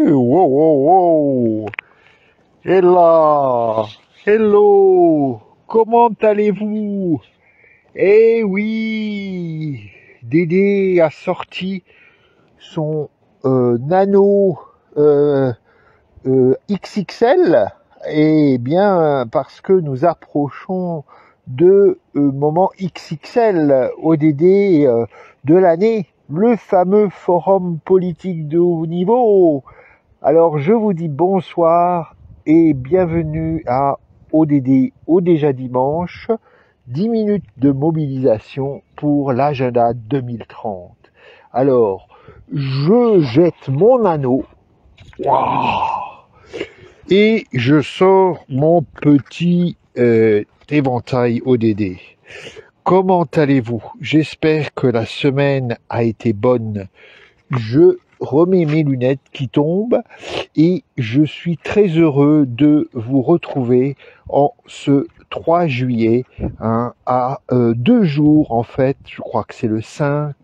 Oui, wow, wow, wow. Et là, hello, comment allez-vous? Eh oui, Dédé a sorti son Nano euh, XXL, et bien parce que nous approchons de moment XXL ODD de l'année, le fameux forum politique de haut niveau. Alors je vous dis bonsoir et bienvenue à ODD, au déjà dimanche, 10 minutes de mobilisation pour l'agenda 2030. Alors, je jette mon anneau, waouh, et je sors mon petit éventail ODD. Comment allez-vous? J'espère que la semaine a été bonne. Je remets mes lunettes qui tombent et je suis très heureux de vous retrouver en ce 3 juillet, à 2 jours en fait, je crois que c'est le 5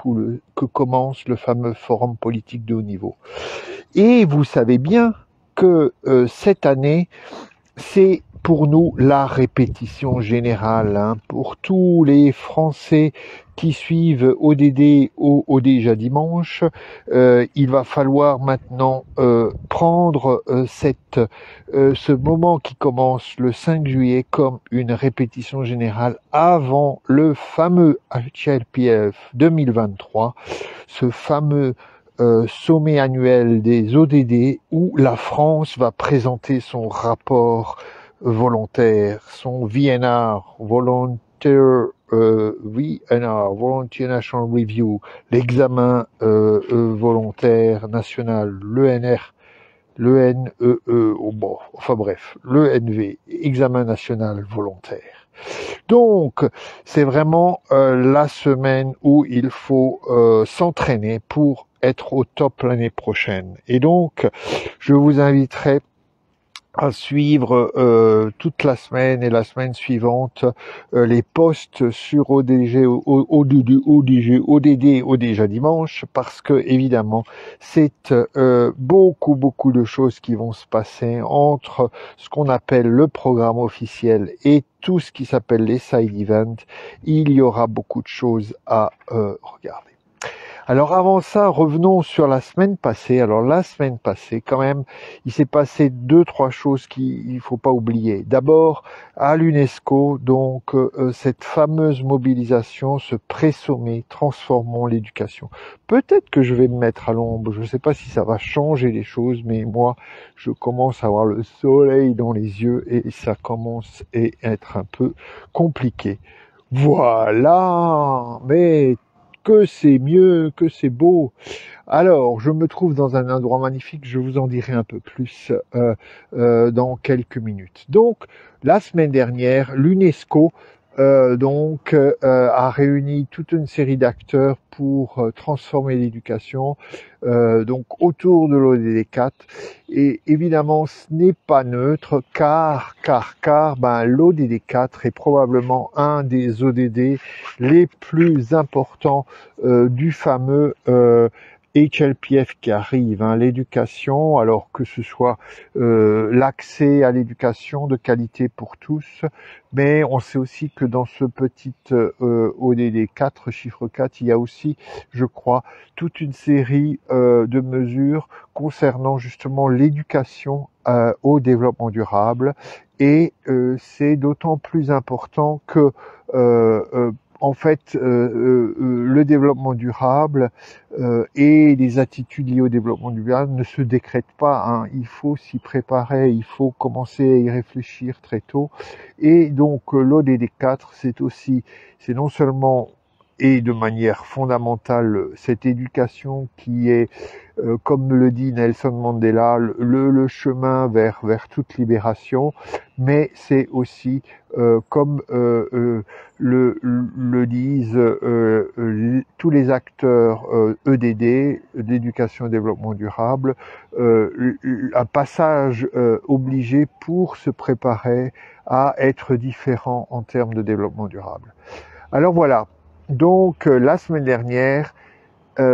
que commence le fameux forum politique de haut niveau. Et vous savez bien que cette année, c'est pour nous la répétition générale, pour tous les Français qui suivent ODD au déjà dimanche. Il va falloir maintenant prendre ce moment qui commence le 5 juillet comme une répétition générale avant le fameux HLPF 2023, ce fameux sommet annuel des ODD où la France va présenter son rapport volontaire, son VNR, Volunteer Volunteer National Review, l'examen volontaire national, l'ENR, l'ENV, examen national volontaire. Donc, c'est vraiment la semaine où il faut s'entraîner pour être au top l'année prochaine. Et donc, je vous inviterai à suivre toute la semaine et la semaine suivante les posts sur ODG, ODD, au déjà dimanche, parce que évidemment c'est beaucoup de choses qui vont se passer entre ce qu'on appelle le programme officiel et tout ce qui s'appelle les side events. Il y aura beaucoup de choses à regarder. Alors avant ça, revenons sur la semaine passée. Alors la semaine passée, quand même, il s'est passé 2-3 choses qu'il faut pas oublier. D'abord, à l'UNESCO, donc cette fameuse mobilisation, ce pré-sommet, transformons l'éducation. Peut-être que je vais me mettre à l'ombre, je ne sais pas si ça va changer les choses, mais moi, je commence à avoir le soleil dans les yeux et ça commence à être un peu compliqué. Voilà, mais que c'est mieux, que c'est beau. Alors, je me trouve dans un endroit magnifique, je vous en dirai un peu plus dans quelques minutes. Donc, la semaine dernière, l'UNESCO a réuni toute une série d'acteurs pour transformer l'éducation donc autour de l'ODD 4, et évidemment ce n'est pas neutre car l'ODD 4 est probablement un des ODD les plus importants du fameux HLPF qui arrive, l'éducation, alors que ce soit l'accès à l'éducation de qualité pour tous, mais on sait aussi que dans ce petit ODD 4, chiffre 4, il y a aussi, je crois, toute une série de mesures concernant justement l'éducation au développement durable, et c'est d'autant plus important que en fait, le développement durable et les attitudes liées au développement durable ne se décrètent pas. Il faut s'y préparer, il faut commencer à y réfléchir très tôt. Et donc, l'ODD 4, c'est non seulement et de manière fondamentale cette éducation qui est, comme le dit Nelson Mandela, le chemin vers toute libération, mais c'est aussi, comme le disent tous les acteurs EDD, d'éducation et développement durable, un passage obligé pour se préparer à être différent en termes de développement durable. Alors voilà, donc la semaine dernière,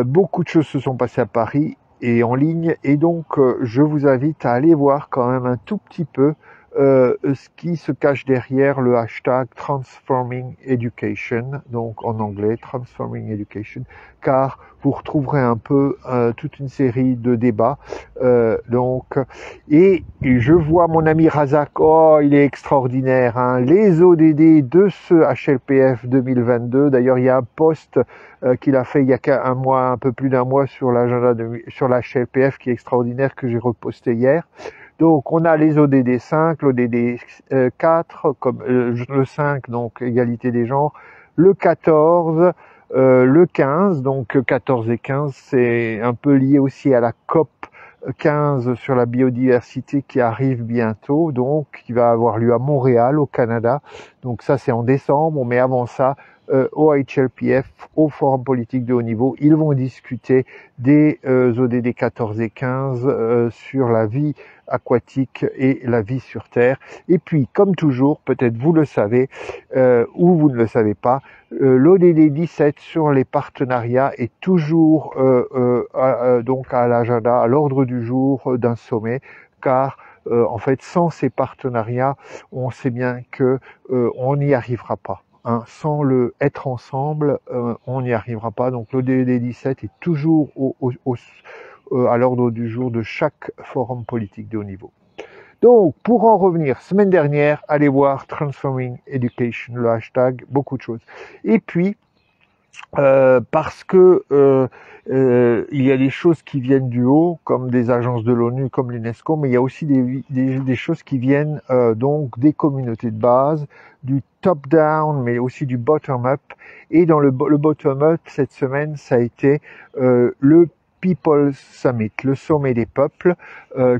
beaucoup de choses se sont passées à Paris. est en ligne, et donc je vous invite à aller voir quand même un tout petit peu ce qui se cache derrière le hashtag Transforming Education, donc en anglais Transforming Education, car vous retrouverez un peu toute une série de débats. Et je vois mon ami Razak, oh il est extraordinaire, hein, les ODD de ce HLPF 2022. D'ailleurs il y a un post qu'il a fait il y a un peu plus d'un mois sur l'agenda sur l'HLPF qui est extraordinaire, que j'ai reposté hier. Donc on a les ODD 5, l'ODD 4, comme le 5, donc égalité des genres, le 14, le 15, donc 14 et 15, c'est un peu lié aussi à la COP 15 sur la biodiversité qui arrive bientôt, donc qui va avoir lieu à Montréal, au Canada. Donc ça c'est en décembre, mais avant ça, au HLPF, au Forum politique de haut niveau, ils vont discuter des ODD 14 et 15 sur la vie aquatique et la vie sur Terre. Et puis, comme toujours, peut-être vous le savez ou vous ne le savez pas, l'ODD 17 sur les partenariats est toujours donc à l'agenda, à l'ordre du jour d'un sommet, car en fait, sans ces partenariats, on sait bien que on n'y arrivera pas. Hein, sans le être ensemble, on n'y arrivera pas. Donc l'ODD 17 est toujours à l'ordre du jour de chaque forum politique de haut niveau. Donc, pour en revenir, semaine dernière, allez voir Transforming Education, le hashtag, beaucoup de choses. Et puis, parce que il y a des choses qui viennent du haut, comme des agences de l'ONU, comme l'UNESCO, mais il y a aussi des choses qui viennent donc des communautés de base, du top-down, mais aussi du bottom-up. Et dans le bottom-up, cette semaine, ça a été le People's Summit, le sommet des peuples,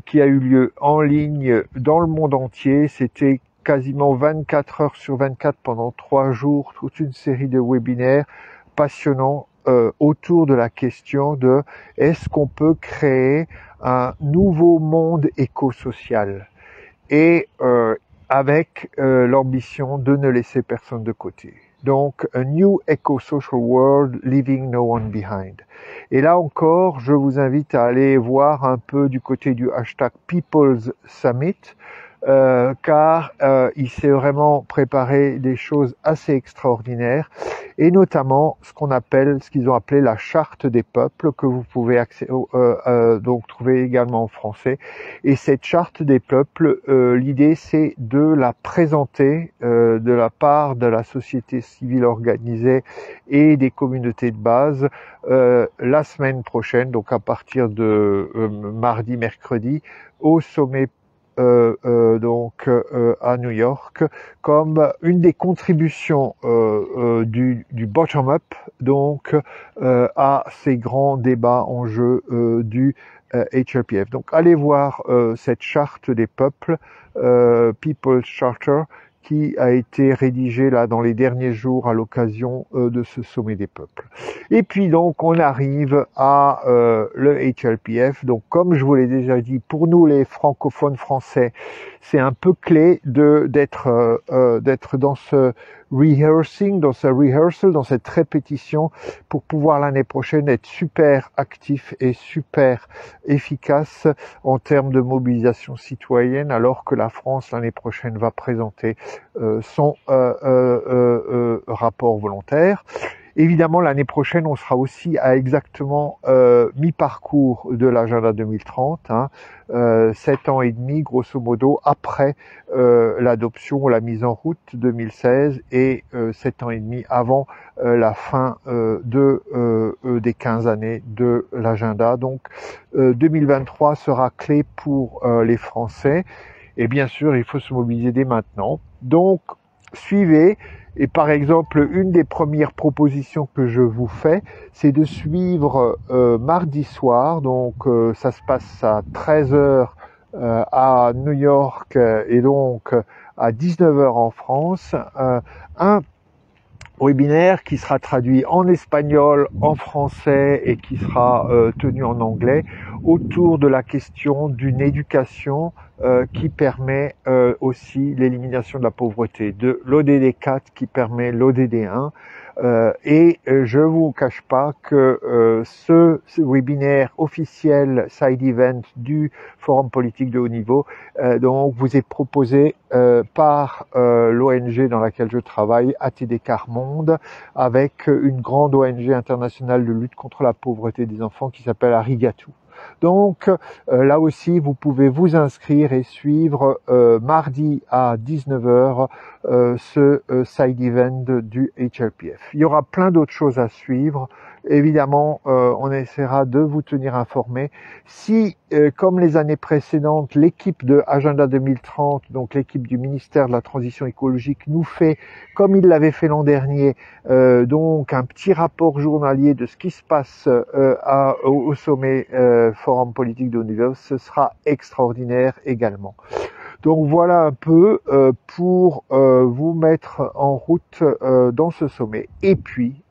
qui a eu lieu en ligne dans le monde entier. C'était quasiment 24 heures sur 24 pendant 3 jours, toute une série de webinaires passionnants autour de la question de est-ce qu'on peut créer un nouveau monde éco-social, et avec l'ambition de ne laisser personne de côté. Donc, a new eco-social world, leaving no one behind. Et là encore, je vous invite à aller voir un peu du côté du hashtag People's Summit, car il s'est vraiment préparé des choses assez extraordinaires, et notamment ce qu'ils ont appelé la charte des peuples, que vous pouvez donc trouver également en français. Et cette charte des peuples, l'idée c'est de la présenter de la part de la société civile organisée et des communautés de base la semaine prochaine, donc à partir de mardi, mercredi, au sommet à New York, comme une des contributions du bottom-up, donc à ces grands débats en jeu du HLPF. Donc allez voir cette charte des peuples, People's Charter, qui a été rédigée là dans les derniers jours à l'occasion de ce sommet des peuples. Et puis donc on arrive à le HLPF. Donc comme je vous l'ai déjà dit, pour nous les francophones français, c'est un peu clé d'être dans ce rehearsal, dans cette répétition, pour pouvoir l'année prochaine être super actif et super efficace en termes de mobilisation citoyenne, alors que la France l'année prochaine va présenter son rapport volontaire. Évidemment, l'année prochaine, on sera aussi à exactement mi-parcours de l'agenda 2030, 7 ans et demi, grosso modo, après l'adoption ou la mise en route 2016, et 7 ans et demi avant la fin des 15 années de l'agenda. Donc, 2023 sera clé pour les Français, et bien sûr, il faut se mobiliser dès maintenant. Donc, suivez. Et par exemple, une des premières propositions que je vous fais, c'est de suivre mardi soir, donc ça se passe à 13h à New York et donc à 19h en France, un webinaire qui sera traduit en espagnol, en français et qui sera tenu en anglais autour de la question d'une éducation qui permet aussi l'élimination de la pauvreté, de l'ODD 4 qui permet l'ODD 1, Je vous cache pas que ce webinaire officiel side event du Forum politique de haut niveau donc vous est proposé par l'ONG dans laquelle je travaille, ATD Quart Monde, avec une grande ONG internationale de lutte contre la pauvreté des enfants qui s'appelle Arigatou. Donc là aussi, vous pouvez vous inscrire et suivre mardi à 19h ce side event du HLPF. Il y aura plein d'autres choses à suivre. Évidemment, on essaiera de vous tenir informés. Si, comme les années précédentes, l'équipe de Agenda 2030, donc l'équipe du ministère de la Transition écologique, nous fait, comme il l'avait fait l'an dernier, donc un petit rapport journalier de ce qui se passe au sommet Forum politique de haut niveau, ce sera extraordinaire également. Donc voilà un peu pour vous mettre en route dans ce sommet. Et puis,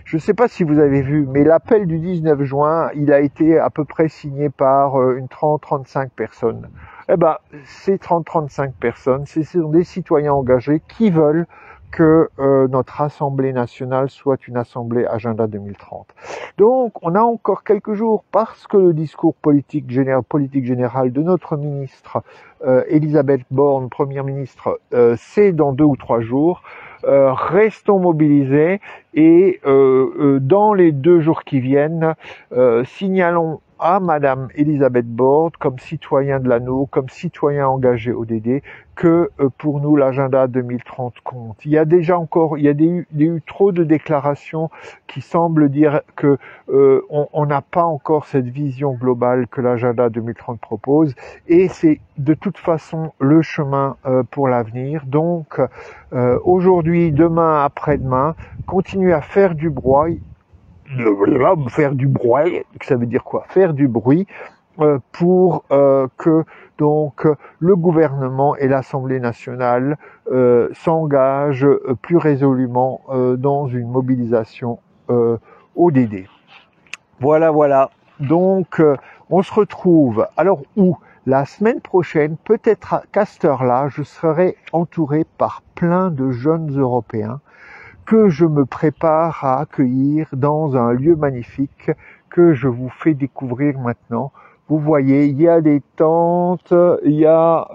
je ne sais pas si vous avez vu, mais l'appel du 19 juin, il a été à peu près signé par une 30-35 personnes. Eh ben, ces 30-35 personnes, ce sont des citoyens engagés qui veulent que notre Assemblée nationale soit une Assemblée Agenda 2030. Donc, on a encore quelques jours parce que le discours politique général de notre ministre Elisabeth Borne, Première ministre, c'est dans 2 ou 3 jours. Restons mobilisés et dans les 2 jours qui viennent, signalons à Madame Elisabeth Borne, comme citoyen de l'anneau, comme citoyen engagé ODD, que pour nous l'agenda 2030 compte. Il y a eu trop de déclarations qui semblent dire que on n'a pas encore cette vision globale que l'agenda 2030 propose, et c'est de toute façon le chemin pour l'avenir. Donc aujourd'hui, demain, après-demain, continuez à faire du bruit. Faire du bruit, ça veut dire quoi? Faire du bruit pour que donc le gouvernement et l'Assemblée nationale s'engagent plus résolument dans une mobilisation ODD. Voilà. Donc on se retrouve. Alors où? La semaine prochaine, peut-être qu'à cette heure-là, je serai entouré par plein de jeunes Européens que je me prépare à accueillir dans un lieu magnifique que je vous fais découvrir maintenant. Vous voyez, il y a des tentes, il y a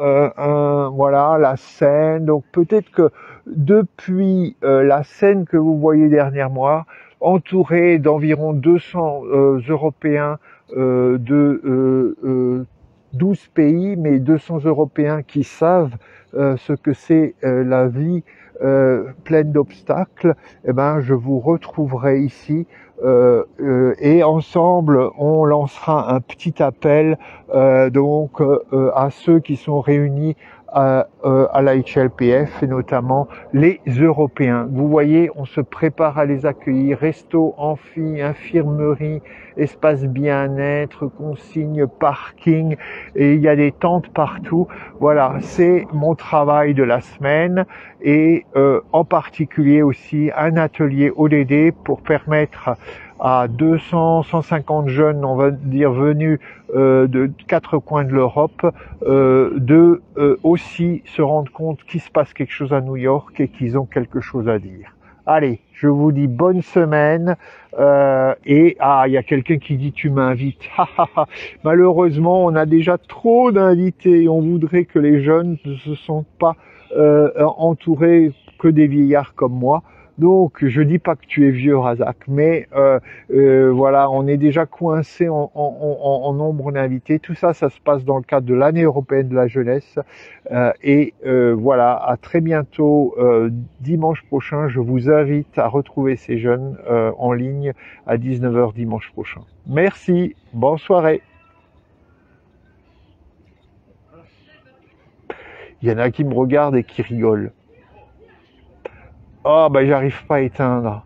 voilà la scène. Donc peut-être que depuis la scène que vous voyez derrière moi, entouré d'environ 200 Européens de 12 pays, mais 200 Européens qui savent ce que c'est la vie pleine d'obstacles, eh ben, je vous retrouverai ici et ensemble on lancera un petit appel donc à ceux qui sont réunis à la HLPF et notamment les Européens. Vous voyez, on se prépare à les accueillir, resto, amphi, infirmerie, espace bien-être, consigne, parking, et il y a des tentes partout. Voilà, c'est mon travail de la semaine et en particulier aussi un atelier ODD pour permettre à 200, 150 jeunes, on va dire, venus de 4 coins de l'Europe, de aussi se rendre compte qu'il se passe quelque chose à New York et qu'ils ont quelque chose à dire. Allez, je vous dis bonne semaine. Il y a quelqu'un qui dit tu m'invites. Malheureusement, on a déjà trop d'invités. On voudrait que les jeunes ne se sentent pas entourés que des vieillards comme moi. Donc, je dis pas que tu es vieux, Razak, mais voilà, on est déjà coincé en nombre d'invités. Tout ça, ça se passe dans le cadre de l'année européenne de la jeunesse. Voilà, à très bientôt, dimanche prochain. Je vous invite à retrouver ces jeunes en ligne à 19h dimanche prochain. Merci, bonne soirée. Il y en a qui me regardent et qui rigolent. Ah, bah, j'arrive pas à éteindre.